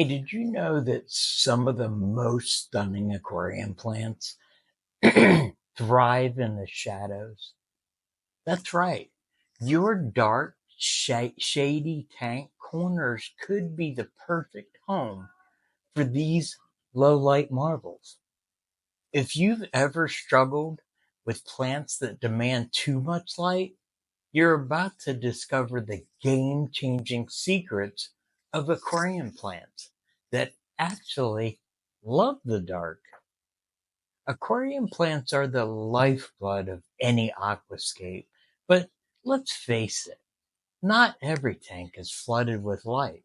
Hey, did you know that some of the most stunning aquarium plants thrive in the shadows? That's right. Your dark, shady tank corners could be the perfect home for these low light marvels. If you've ever struggled with plants that demand too much light, you're about to discover the game changing secrets of aquarium plants that actually love the dark. Aquarium plants are the lifeblood of any aquascape, but let's face it, not every tank is flooded with light.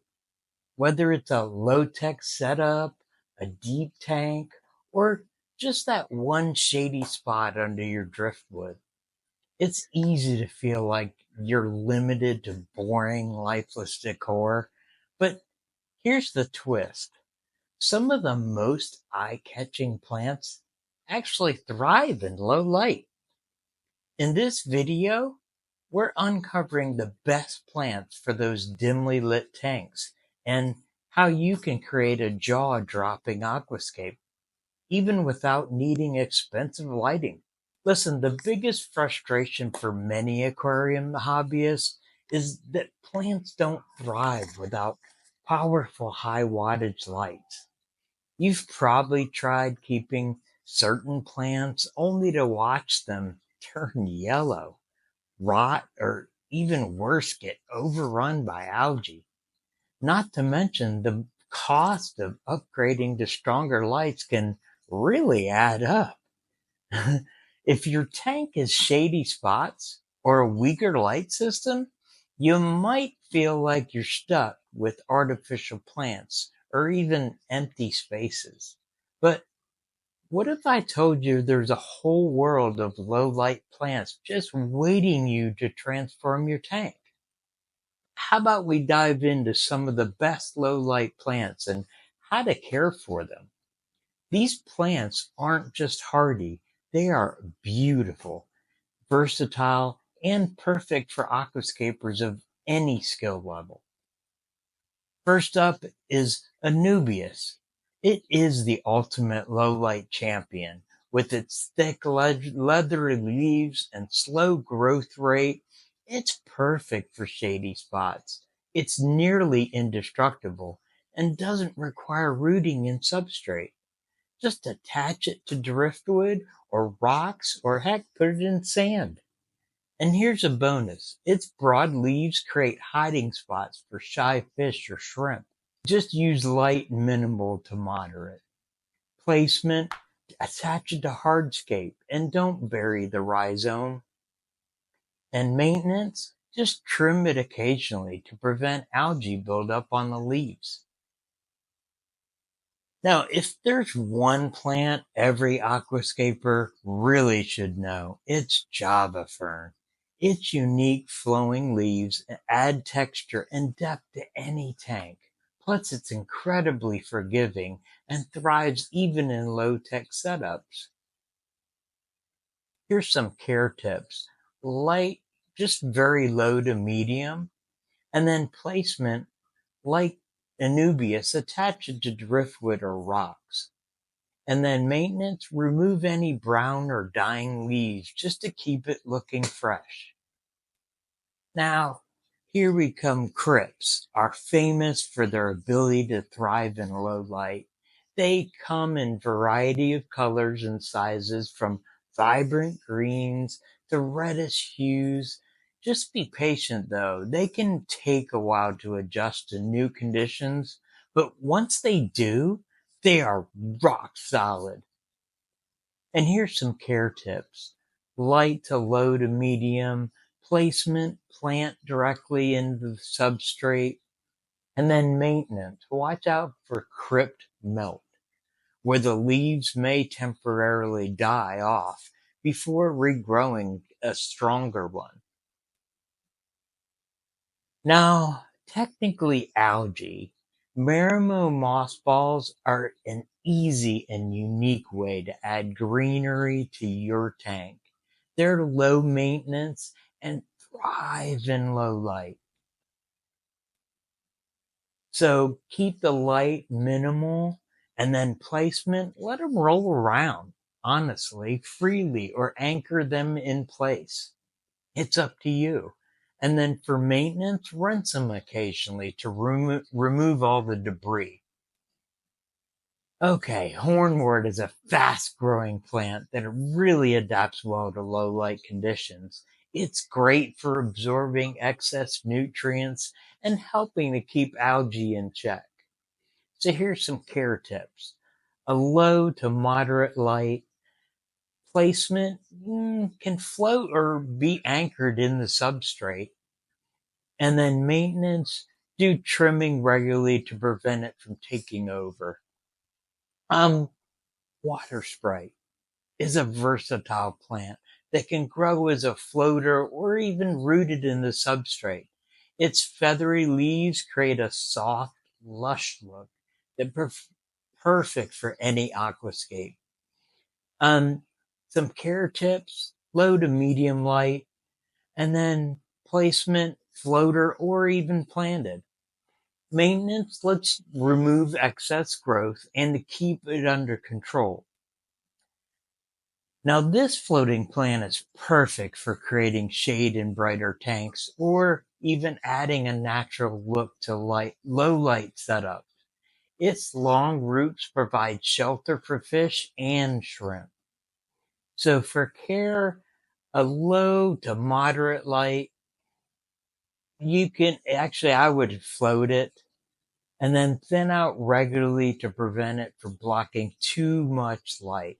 Whether it's a low tech setup, a deep tank, or just that one shady spot under your driftwood, it's easy to feel like you're limited to boring, lifeless decor. But here's the twist. Some of the most eye-catching plants actually thrive in low light. In this video, we're uncovering the best plants for those dimly lit tanks and how you can create a jaw-dropping aquascape even without needing expensive lighting. Listen, the biggest frustration for many aquarium hobbyists is that plants don't thrive without powerful high wattage lights. You've probably tried keeping certain plants only to watch them turn yellow, rot, or even worse, get overrun by algae. Not to mention the cost of upgrading to stronger lights can really add up. If your tank has shady spots or a weaker light system, you might feel like you're stuck with artificial plants or even empty spaces. But what if I told you there's a whole world of low light plants just waiting you to transform your tank? How about we dive into some of the best low light plants and how to care for them? These plants aren't just hardy, they are beautiful, versatile, and perfect for aquascapers of any skill level. First up is Anubias. It is the ultimate low light champion. With its thick leathery leaves and slow growth rate, it's perfect for shady spots. It's nearly indestructible and doesn't require rooting in substrate. Just attach it to driftwood or rocks or heck, put it in sand. And here's a bonus. Its broad leaves create hiding spots for shy fish or shrimp. Just use light minimal to moderate. Placement, attach it to hardscape and don't bury the rhizome. And maintenance, just trim it occasionally to prevent algae buildup on the leaves. Now, if there's one plant every aquascaper really should know, it's Java Fern. Its unique flowing leaves add texture and depth to any tank. Plus, it's incredibly forgiving and thrives even in low-tech setups. Here's some care tips. Light, just very low to medium, and then placement, like Anubias, attach it to driftwood or rocks. And then maintenance, remove any brown or dying leaves just to keep it looking fresh. Now, here we come Crypts, are famous for their ability to thrive in low light. They come in variety of colors and sizes from vibrant greens to reddish hues. Just be patient though. They can take a while to adjust to new conditions, but once they do, they are rock solid. And here's some care tips. Light to low to medium, placement, plant directly into the substrate, and then maintenance. Watch out for crypt melt, where the leaves may temporarily die off before regrowing a stronger one. Now, technically algae, Marimo mossballs are an easy and unique way to add greenery to your tank. They're low maintenance and thrive in low light. So keep the light minimal, and then placement, let them roll around, honestly, freely, or anchor them in place. It's up to you. And then for maintenance, rinse them occasionally to remove all the debris. Okay, hornwort is a fast-growing plant that really adapts well to low light conditions. It's great for absorbing excess nutrients and helping to keep algae in check. So here's some care tips. A low to moderate light placement can float or be anchored in the substrate. And then maintenance, do trimming regularly to prevent it from taking over. Water Sprite is a versatile plant that can grow as a floater or even rooted in the substrate. Its feathery leaves create a soft, lush look that perfect for any aquascape. Some care tips, low to medium light, and then placement, floater, or even planted. Maintenance, let's remove excess growth and to keep it under control. Now this floating plant is perfect for creating shade in brighter tanks or even adding a natural look to low light setups. Its long roots provide shelter for fish and shrimp. So for care, a low to moderate light, you can actually, I would float it and then thin out regularly to prevent it from blocking too much light.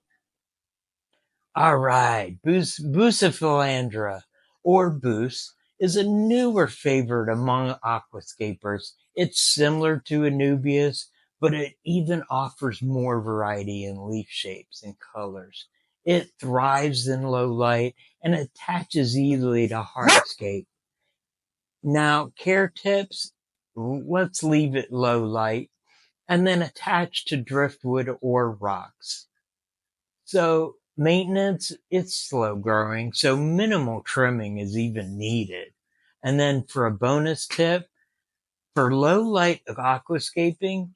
All right, Bucephalandra, or Buce, is a newer favorite among aquascapers. It's similar to Anubias, but it even offers more variety in leaf shapes and colors. It thrives in low light and attaches easily to hardscape. Now, care tips, let's leave it low light and then attach to driftwood or rocks. So maintenance, it's slow growing, so minimal trimming is even needed. And then for a bonus tip, for low light aquascaping,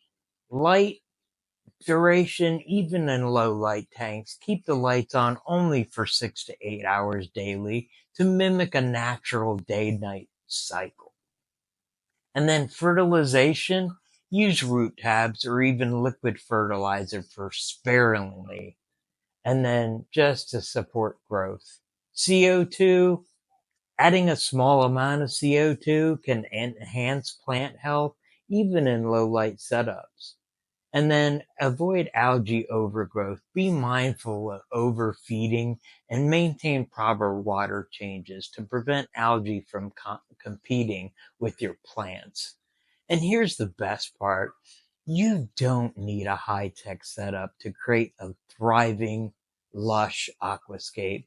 light duration, even in low light tanks, keep the lights on only for 6 to 8 hours daily to mimic a natural day-night cycle. And then fertilization, use root tabs or even liquid fertilizer for sparingly. And then just to support growth. CO2, adding a small amount of CO2 can enhance plant health even in low light setups. And then avoid algae overgrowth. Be mindful of overfeeding and maintain proper water changes to prevent algae from competing with your plants. And here's the best part. You don't need a high-tech setup to create a thriving, lush aquascape.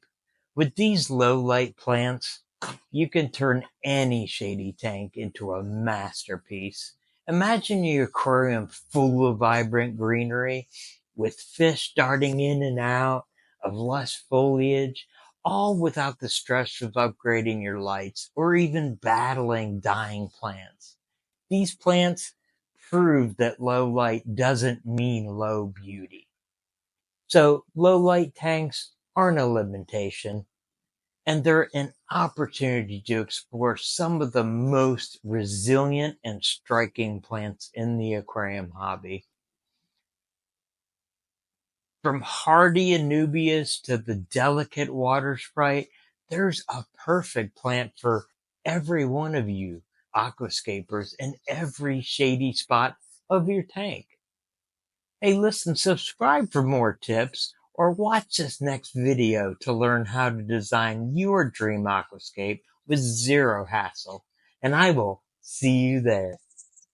With these low-light plants, you can turn any shady tank into a masterpiece. Imagine your aquarium full of vibrant greenery, with fish darting in and out of lush foliage, all without the stress of upgrading your lights or even battling dying plants. These plants prove that low light doesn't mean low beauty. So low light tanks aren't a limitation, and they're an opportunity to explore some of the most resilient and striking plants in the aquarium hobby. From hardy Anubias to the delicate water sprite, there's a perfect plant for every one of you aquascapers in every shady spot of your tank. Hey, listen, subscribe for more tips or watch this next video to learn how to design your dream aquascape with zero hassle. And I will see you there.